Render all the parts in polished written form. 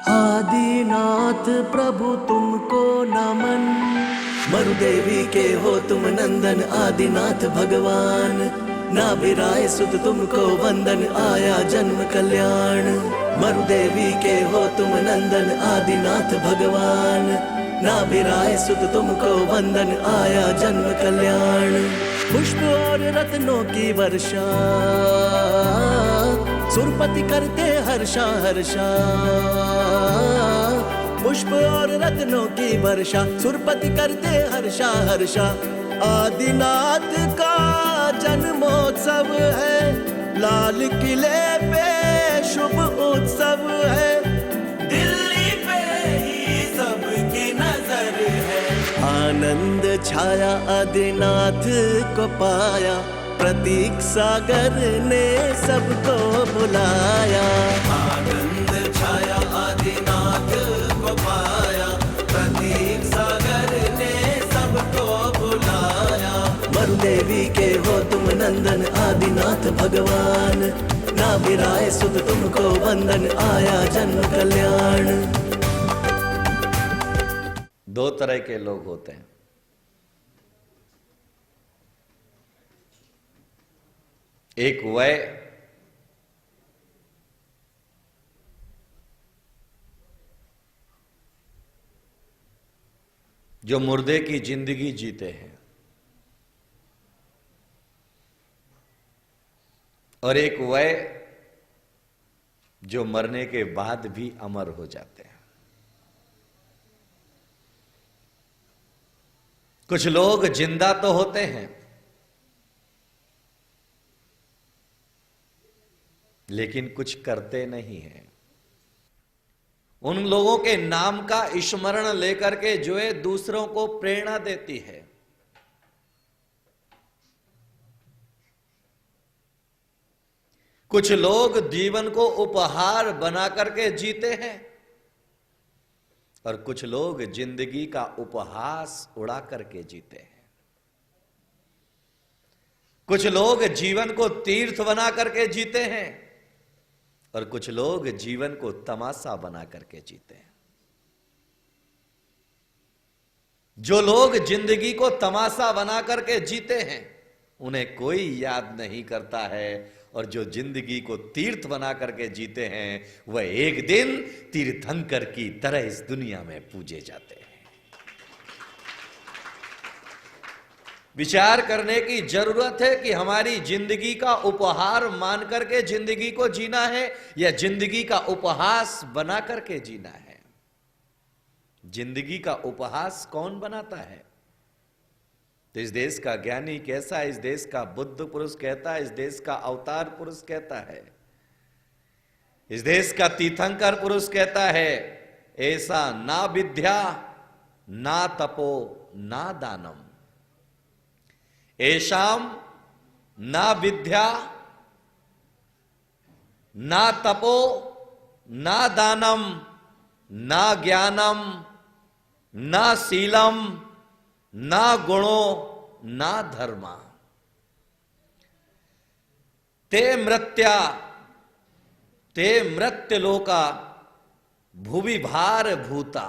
आदिनाथ प्रभु तुमको नमन। मरुदेवी के हो तुम नंदन आदिनाथ भगवान। नाभिराय सुत तुमको वंदन आया जन्म कल्याण। मरुदेवी के हो तुम नंदन आदिनाथ भगवान। नाभिराय सुत तुमको वंदन आया जन्म कल्याण। पुष्प और रत्नों की वर्षा सुरपति करते हर्षा हर्षा। पुष्प और रत्नों की वर्षा सुरपति करते हर्षा हर्षा। आदिनाथ का जन्मोत्सव है, लाल किले पे शुभ उत्सव है। दिल्ली पे ही सबकी नजर है। आनंद छाया आदिनाथ को पाया, प्रतीक सागर ने सबको बुलाया। आनंद छाया आदिनाथ को पाया, प्रतीक सागर ने सबको बुलाया। मरुदेवी के हो तुम नंदन आदिनाथ भगवान। नाभिराय सुत तुमको वंदन आया जन्म कल्याण। दो तरह के लोग होते हैं। एक वह जो मुर्दे की जिंदगी जीते हैं, और एक वह जो मरने के बाद भी अमर हो जाते हैं। कुछ लोग जिंदा तो होते हैं लेकिन कुछ करते नहीं हैं। उन लोगों के नाम का स्मरण लेकर के जो है दूसरों को प्रेरणा देती है। कुछ लोग जीवन को उपहार बना करके जीते हैं और कुछ लोग जिंदगी का उपहास उड़ा करके जीते हैं। कुछ लोग जीवन को तीर्थ बना करके जीते हैं और कुछ लोग जीवन को तमाशा बना करके जीते हैं। जो लोग जिंदगी को तमाशा बना करके जीते हैं उन्हें कोई याद नहीं करता है, और जो जिंदगी को तीर्थ बना करके जीते हैं वह एक दिन तीर्थंकर की तरह इस दुनिया में पूजे जाते हैं। विचार करने की जरूरत है कि हमारी जिंदगी का उपहार मान करके जिंदगी को जीना है या जिंदगी का उपहास बना करके जीना है। जिंदगी का उपहास कौन बनाता है? तो इस देश का ज्ञानी कैसा है, इस देश का बुद्ध पुरुष कहता है, इस देश का अवतार पुरुष कहता है, इस देश का तीर्थंकर पुरुष कहता है, ऐसा ना विद्या ना तपो ना दानम। ऐशाम ना विद्या ना तपो ना दानम ना ज्ञानम ना शीलम ना गुणो ना धर्मा ते मृत्य लोका भुवि भार भूता।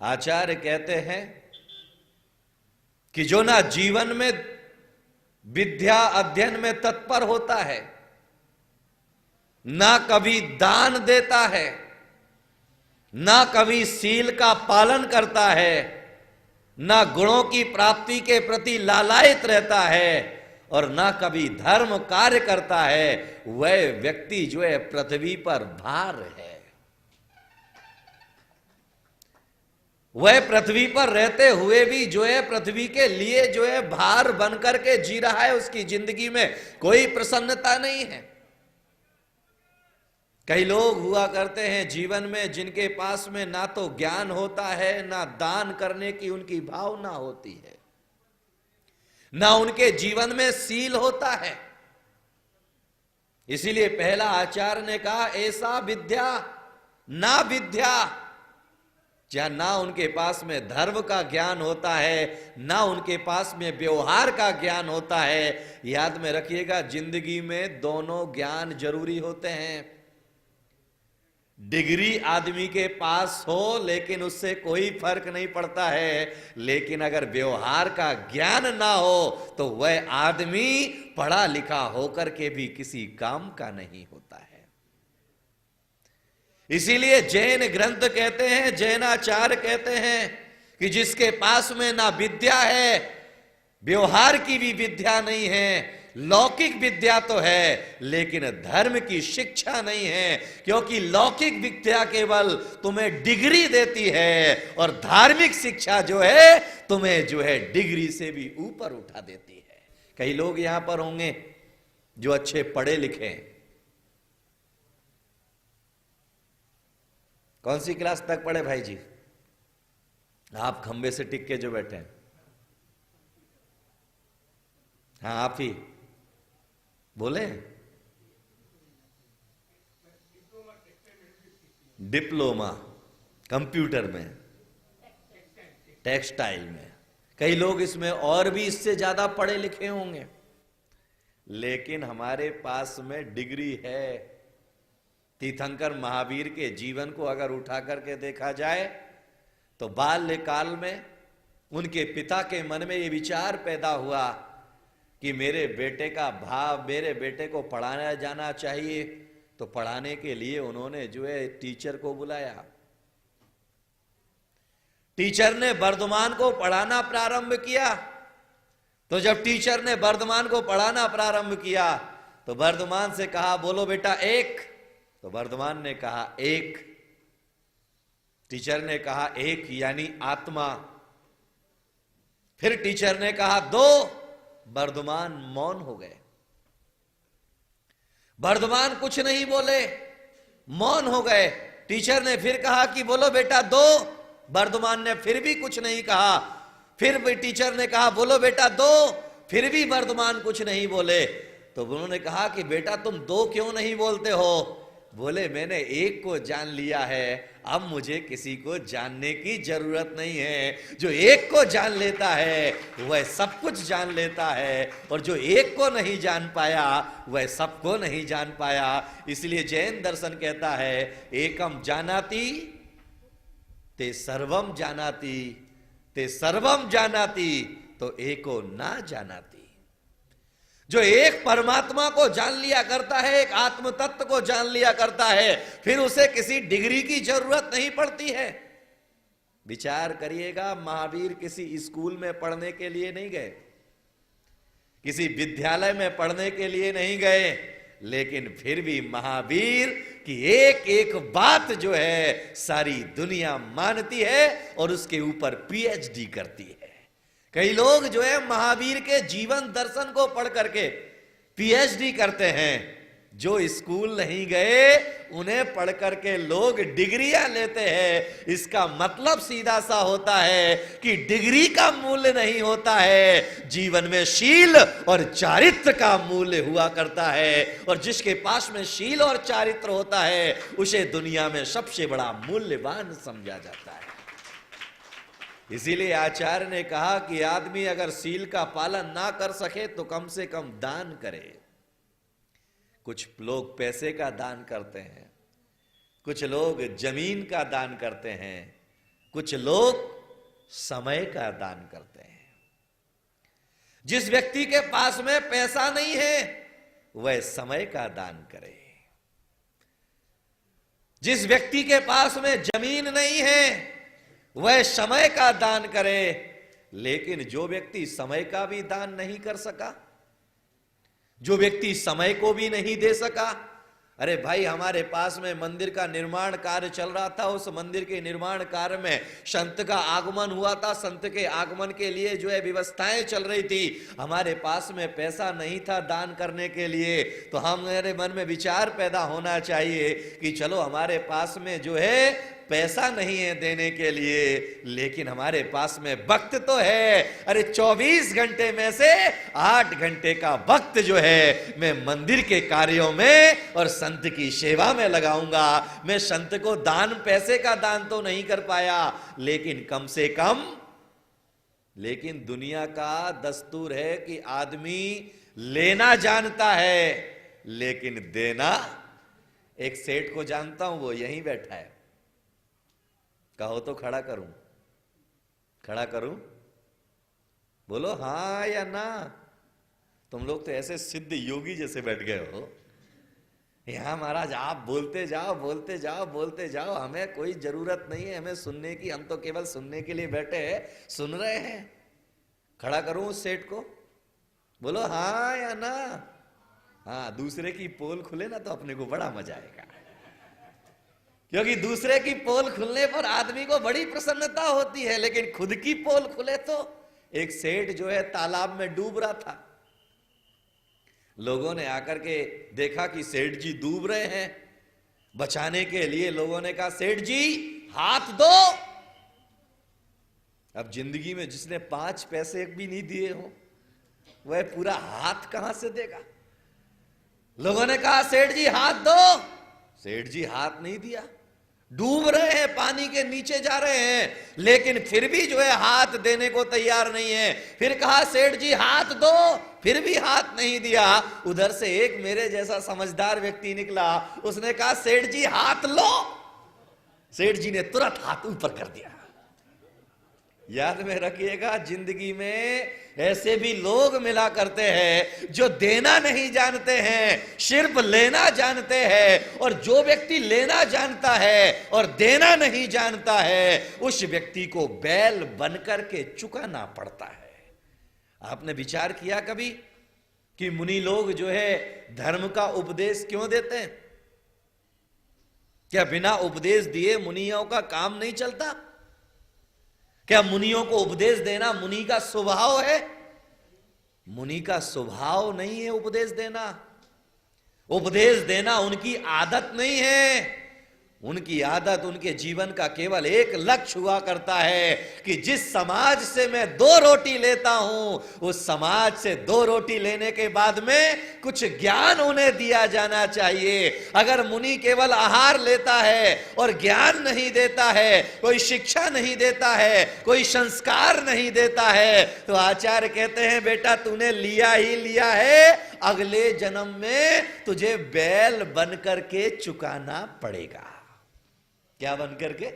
आचार्य कहते हैं कि जो ना जीवन में विद्या अध्ययन में तत्पर होता है, ना कभी दान देता है, ना कभी शील का पालन करता है, ना गुणों की प्राप्ति के प्रति लालायित रहता है और ना कभी धर्म कार्य करता है, वह व्यक्ति जो है पृथ्वी पर भार है। वह पृथ्वी पर रहते हुए भी जो है पृथ्वी के लिए जो है भार बनकर के जी रहा है। उसकी जिंदगी में कोई प्रसन्नता नहीं है। कई लोग हुआ करते हैं जीवन में जिनके पास में ना तो ज्ञान होता है, ना दान करने की उनकी भावना होती है, ना उनके जीवन में शील होता है। इसीलिए पहला आचार्य ने कहा ऐसा विद्या ना विद्या, जहां ना उनके पास में धर्म का ज्ञान होता है, ना उनके पास में व्यवहार का ज्ञान होता है। याद में रखिएगा, जिंदगी में दोनों ज्ञान जरूरी होते हैं। डिग्री आदमी के पास हो लेकिन उससे कोई फर्क नहीं पड़ता है, लेकिन अगर व्यवहार का ज्ञान ना हो तो वह आदमी पढ़ा लिखा होकर के भी किसी काम का नहीं होता है। इसीलिए जैन ग्रंथ कहते हैं, जैनाचार्य कहते हैं कि जिसके पास में ना विद्या है, व्यवहार की भी विद्या नहीं है, लौकिक विद्या तो है लेकिन धर्म की शिक्षा नहीं है, क्योंकि लौकिक विद्या केवल तुम्हें डिग्री देती है और धार्मिक शिक्षा जो है तुम्हें जो है डिग्री से भी ऊपर उठा देती है। कई लोग यहां पर होंगे जो अच्छे पढ़े लिखे हैं। कौन सी क्लास तक पढ़े भाई जी? आप खंबे से टिक के जो बैठे हैं, हाँ आप ही बोले। डिप्लोमा कंप्यूटर में, टेक्सटाइल में। कई लोग इसमें और भी इससे ज्यादा पढ़े लिखे होंगे, लेकिन हमारे पास में डिग्री है। तीर्थंकर महावीर के जीवन को अगर उठा करके देखा जाए तो बाल्यकाल में उनके पिता के मन में ये विचार पैदा हुआ कि मेरे बेटे को पढ़ाया जाना चाहिए। तो पढ़ाने के लिए उन्होंने जो है टीचर को बुलाया। टीचर ने वर्धमान को पढ़ाना प्रारंभ किया। तो जब टीचर ने वर्धमान को पढ़ाना प्रारंभ किया तो वर्धमान से कहा, बोलो बेटा एक। तो वर्धमान ने कहा एक। टीचर ने कहा एक यानी आत्मा। फिर टीचर ने कहा दो। वर्धमान मौन हो गए। वर्धमान कुछ नहीं बोले, मौन हो गए। टीचर ने फिर कहा कि बोलो बेटा दो। वर्धमान ने फिर भी कुछ नहीं कहा। फिर भी टीचर ने कहा बोलो बेटा दो। फिर भी वर्धमान कुछ नहीं बोले। तो उन्होंने कहा कि बेटा तुम दो क्यों नहीं बोलते हो? बोले मैंने एक को जान लिया है, अब मुझे किसी को जानने की जरूरत नहीं है। जो एक को जान लेता है वह सब कुछ जान लेता है, और जो एक को नहीं जान पाया वह सबको नहीं जान पाया। इसलिए जैन दर्शन कहता है एकम जानाति ते सर्वम जानाति, ते सर्वम जानाति तो एको ना जानाति। जो एक परमात्मा को जान लिया करता है, एक आत्म तत्व को जान लिया करता है, फिर उसे किसी डिग्री की जरूरत नहीं पड़ती है। विचार करिएगा, महावीर किसी स्कूल में पढ़ने के लिए नहीं गए, किसी विद्यालय में पढ़ने के लिए नहीं गए, लेकिन फिर भी महावीर की एक एक बात जो है सारी दुनिया मानती है और उसके ऊपर पीएचडी करती है। कई लोग जो है महावीर के जीवन दर्शन को पढ़ करके पीएचडी करते हैं। जो स्कूल नहीं गए उन्हें पढ़ करके लोग डिग्रियां लेते हैं। इसका मतलब सीधा सा होता है कि डिग्री का मूल्य नहीं होता है, जीवन में शील और चारित्र का मूल्य हुआ करता है। और जिसके पास में शील और चारित्र होता है उसे दुनिया में सबसे बड़ा मूल्यवान समझा जाता है। इसीलिए आचार्य ने कहा कि आदमी अगर शील का पालन ना कर सके तो कम से कम दान करे। कुछ लोग पैसे का दान करते हैं, कुछ लोग जमीन का दान करते हैं, कुछ लोग समय का दान करते हैं। जिस व्यक्ति के पास में पैसा नहीं है वह समय का दान करे। जिस व्यक्ति के पास में जमीन नहीं है वह समय का दान करे। लेकिन जो व्यक्ति समय का भी दान नहीं कर सका, जो व्यक्ति समय को भी नहीं दे सका, अरे भाई हमारे पास में मंदिर का निर्माण कार्य चल रहा था, उस मंदिर के निर्माण कार्य में संत का आगमन हुआ था, संत के आगमन के लिए जो है व्यवस्थाएं चल रही थी, हमारे पास में पैसा नहीं था दान करने के लिए। तो हमारे मन में विचार पैदा होना चाहिए कि चलो हमारे पास में जो है पैसा नहीं है देने के लिए, लेकिन हमारे पास में वक्त तो है। अरे 24 घंटे में से 8 घंटे का वक्त जो है मैं मंदिर के कार्यों में और संत की सेवा में लगाऊंगा। मैं संत को दान, पैसे का दान तो नहीं कर पाया, लेकिन कम से कम, लेकिन दुनिया का दस्तूर है कि आदमी लेना जानता है लेकिन देना एक सेठ को जानता हूं, वो यहीं बैठा है। कहो तो खड़ा करूं? खड़ा करूं? बोलो हाँ या ना। तुम लोग तो ऐसे सिद्ध योगी जैसे बैठ गए हो यहां। महाराज आप बोलते जाओ, बोलते जाओ, बोलते जाओ, हमें कोई जरूरत नहीं है हमें सुनने की, हम तो केवल सुनने के लिए बैठे हैं, सुन रहे हैं। खड़ा करूं उस सेठ को? बोलो हाँ या ना। हाँ, दूसरे की पोल खुले ना तो अपने को बड़ा मजा आएगा, क्योंकि दूसरे की पोल खुलने पर आदमी को बड़ी प्रसन्नता होती है, लेकिन खुद की पोल खुले तो। एक सेठ जो है तालाब में डूब रहा था, लोगों ने आकर के देखा कि सेठ जी डूब रहे हैं। बचाने के लिए लोगों ने कहा सेठ जी हाथ दो। अब जिंदगी में जिसने 5 पैसे भी नहीं दिए हो वह पूरा हाथ कहां से देगा। लोगों ने कहा सेठ जी हाथ दो। सेठ जी हाथ नहीं दिया। डूब रहे हैं, पानी के नीचे जा रहे हैं, लेकिन फिर भी जो है हाथ देने को तैयार नहीं है। फिर कहा सेठ जी हाथ दो, फिर भी हाथ नहीं दिया। उधर से एक मेरे जैसा समझदार व्यक्ति निकला, उसने कहा सेठ जी हाथ लो। सेठ जी ने तुरंत हाथ ऊपर कर दिया। याद में रखिएगा, जिंदगी में ऐसे भी लोग मिला करते हैं जो देना नहीं जानते हैं, सिर्फ लेना जानते हैं। और जो व्यक्ति लेना जानता है और देना नहीं जानता है, उस व्यक्ति को बैल बनकर के चुकाना पड़ता है। आपने विचार किया कभी कि मुनि लोग जो है धर्म का उपदेश क्यों देते हैं? क्या बिना उपदेश दिए मुनियों का काम नहीं चलता? क्या मुनियों को उपदेश देना मुनि का स्वभाव है? मुनि का स्वभाव नहीं है उपदेश देना। उपदेश देना उनकी आदत नहीं है। उनकी आदत, उनके जीवन का केवल एक लक्ष्य हुआ करता है कि जिस समाज से मैं 2 रोटी लेता हूं, उस समाज से 2 रोटी लेने के बाद में कुछ ज्ञान उन्हें दिया जाना चाहिए। अगर मुनि केवल आहार लेता है और ज्ञान नहीं देता है, कोई शिक्षा नहीं देता है, कोई संस्कार नहीं देता है, तो आचार्य कहते हैं बेटा तूने लिया ही लिया है, अगले जन्म में तुझे बैल बन करके चुकाना पड़ेगा। क्या बन करके?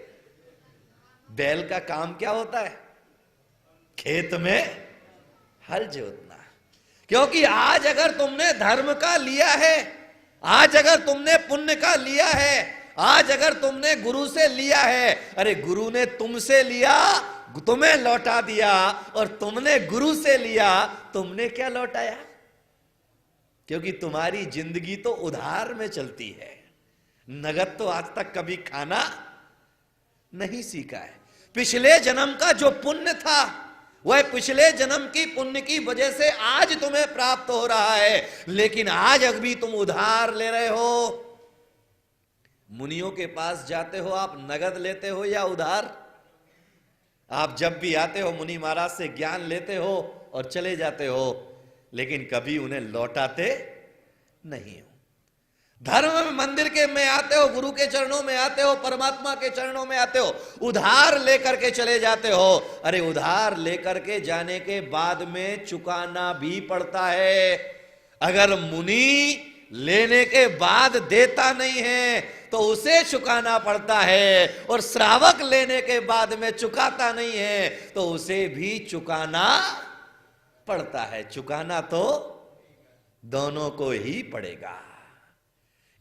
बैल का काम क्या होता है? खेत में हल जोतना। क्योंकि आज अगर तुमने धर्म का लिया है, आज अगर तुमने पुण्य का लिया है, आज अगर तुमने गुरु से लिया है, अरे गुरु ने तुमसे लिया, तुम्हें लौटा दिया, और तुमने गुरु से लिया, तुमने क्या लौटाया? क्योंकि तुम्हारी जिंदगी तो उधार में चलती है, नगद तो आज तक कभी खाना नहीं सीखा है। पिछले जन्म का जो पुण्य था वह पिछले जन्म की पुण्य की वजह से आज तुम्हें प्राप्त हो रहा है, लेकिन आज अभी तुम उधार ले रहे हो। मुनियों के पास जाते हो आप, नगद लेते हो या उधार? आप जब भी आते हो मुनि महाराज से ज्ञान लेते हो और चले जाते हो, लेकिन कभी उन्हें लौटाते नहीं हो। धर्म में मंदिर के में आते हो, गुरु के चरणों में आते हो, परमात्मा के चरणों में आते हो, उधार लेकर के चले जाते हो। अरे उधार लेकर के जाने के बाद में चुकाना भी पड़ता है। अगर मुनि लेने के बाद देता नहीं है तो उसे चुकाना पड़ता है, और श्रावक लेने के बाद में चुकाता नहीं है तो उसे भी चुकाना पड़ता है। चुकाना तो दोनों को ही पड़ेगा।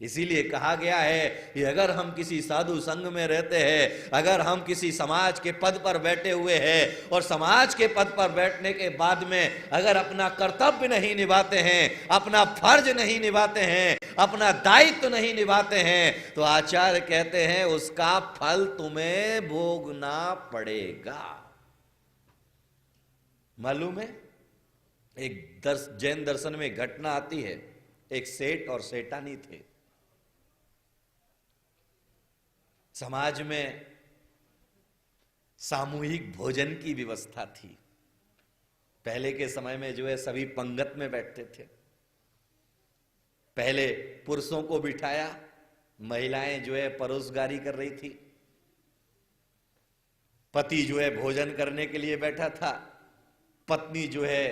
इसीलिए कहा गया है कि अगर हम किसी साधु संघ में रहते हैं, अगर हम किसी समाज के पद पर बैठे हुए हैं और समाज के पद पर बैठने के बाद में अगर अपना कर्तव्य नहीं निभाते हैं, अपना फर्ज नहीं निभाते हैं, अपना दायित्व नहीं निभाते हैं, तो आचार्य कहते हैं उसका फल तुम्हें भोगना पड़ेगा। मालूम है, एक जैन दर्शन में घटना आती है। एक सेठ और सेठानी थे। समाज में सामूहिक भोजन की व्यवस्था थी। पहले के समय में जो है सभी पंगत में बैठते थे। पहले पुरुषों को बिठाया, महिलाएं जो है परोसगारी कर रही थी, पति जो है भोजन करने के लिए बैठा था, पत्नी जो है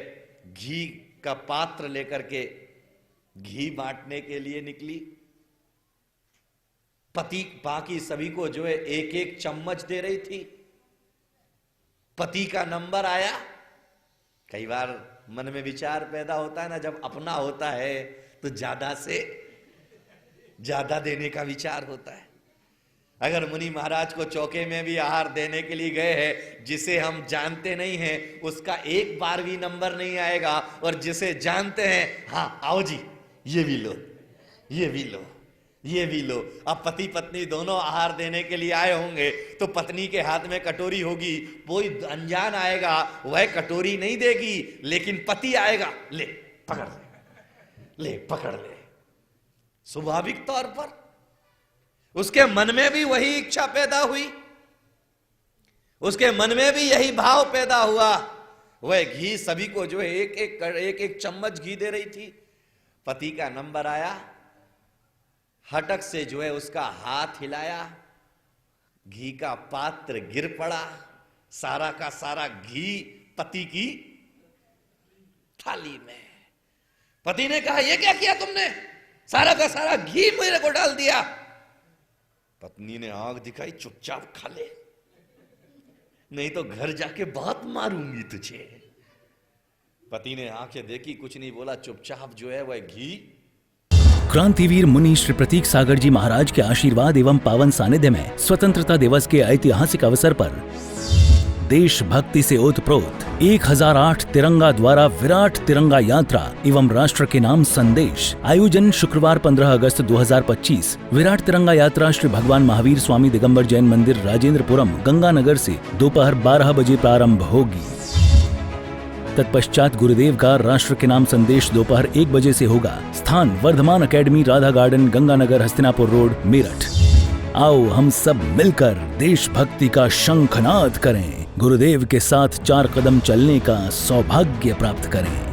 घी का पात्र लेकर के घी बांटने के लिए निकली। पति बाकी सभी को जो है एक एक चम्मच दे रही थी। पति का नंबर आया। कई बार मन में विचार पैदा होता है ना, जब अपना होता है तो ज्यादा से ज्यादा देने का विचार होता है। अगर मुनि महाराज को चौके में भी आहार देने के लिए गए हैं, जिसे हम जानते नहीं हैं उसका एक बार भी नंबर नहीं आएगा, और जिसे जानते हैं, हाँ आओ जी ये भी लो, ये भी लो, ये भी लो। अब पति पत्नी दोनों आहार देने के लिए आए होंगे, तो पत्नी के हाथ में कटोरी होगी, कोई अनजान आएगा वह कटोरी नहीं देगी, लेकिन पति आएगा, ले पकड़ ले, ले पकड़ ले। स्वाभाविक तौर पर उसके मन में भी वही इच्छा पैदा हुई, उसके मन में भी यही भाव पैदा हुआ। वह घी सभी को जो है एक एक चम्मच घी दे रही थी। पति का नंबर आया, हटक से जो है उसका हाथ हिलाया, घी का पात्र गिर पड़ा, सारा का सारा घी पति की थाली में। पति ने कहा ये क्या किया तुमने, सारा का सारा घी मेरे को डाल दिया। पत्नी ने आंख दिखाई, चुपचाप खा ले, नहीं तो घर जाके बहुत मारूंगी तुझे। पति ने आंखें देखी, कुछ नहीं बोला, चुपचाप जो है वह घी। क्रांतिवीर मुनि श्री प्रतीक सागर जी महाराज के आशीर्वाद एवं पावन सानिध्य में स्वतंत्रता दिवस के ऐतिहासिक अवसर पर देशभक्ति से ओतप्रोत 1008 तिरंगा द्वारा विराट तिरंगा यात्रा एवं राष्ट्र के नाम संदेश आयोजन शुक्रवार 15 अगस्त 2025 विराट तिरंगा यात्रा श्री भगवान महावीर स्वामी दिगंबर जैन मंदिर राजेंद्रपुरम गंगानगर से दोपहर 12 बजे प्रारंभ होगी। तत्पश्चात गुरुदेव का राष्ट्र के नाम संदेश दोपहर 1 बजे से होगा। स्थान Vardhaman academy, Radha garden, Ganganagar, Hastinapur road, Meerut. आओ हम सब मिलकर देशभक्ति का शंखनाद करें, गुरुदेव के साथ 4 कदम चलने का सौभाग्य प्राप्त करें।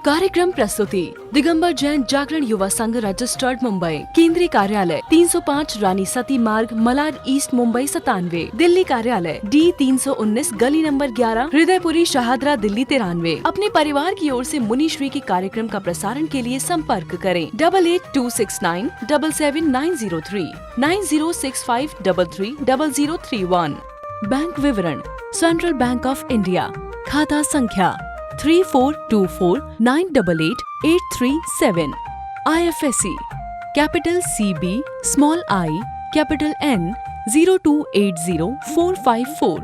कार्यक्रम प्रस्तुति दिगंबर जैन जागरण युवा संघ रजिस्टर्ड मुंबई, केंद्रीय कार्यालय 305 रानी सती मार्ग, मलाड ईस्ट, मुंबई 97। दिल्ली कार्यालय D319 गली नंबर 11, हृदयपुरी, शाहदरा, दिल्ली 93। अपने परिवार की ओर से मुनिश्री के कार्यक्रम का प्रसारण के लिए संपर्क करें 882697 77903 9065330031। बैंक विवरण सेंट्रल बैंक ऑफ इंडिया, खाता संख्या 3424988837। IFSC capital CB small I capital N 0280454।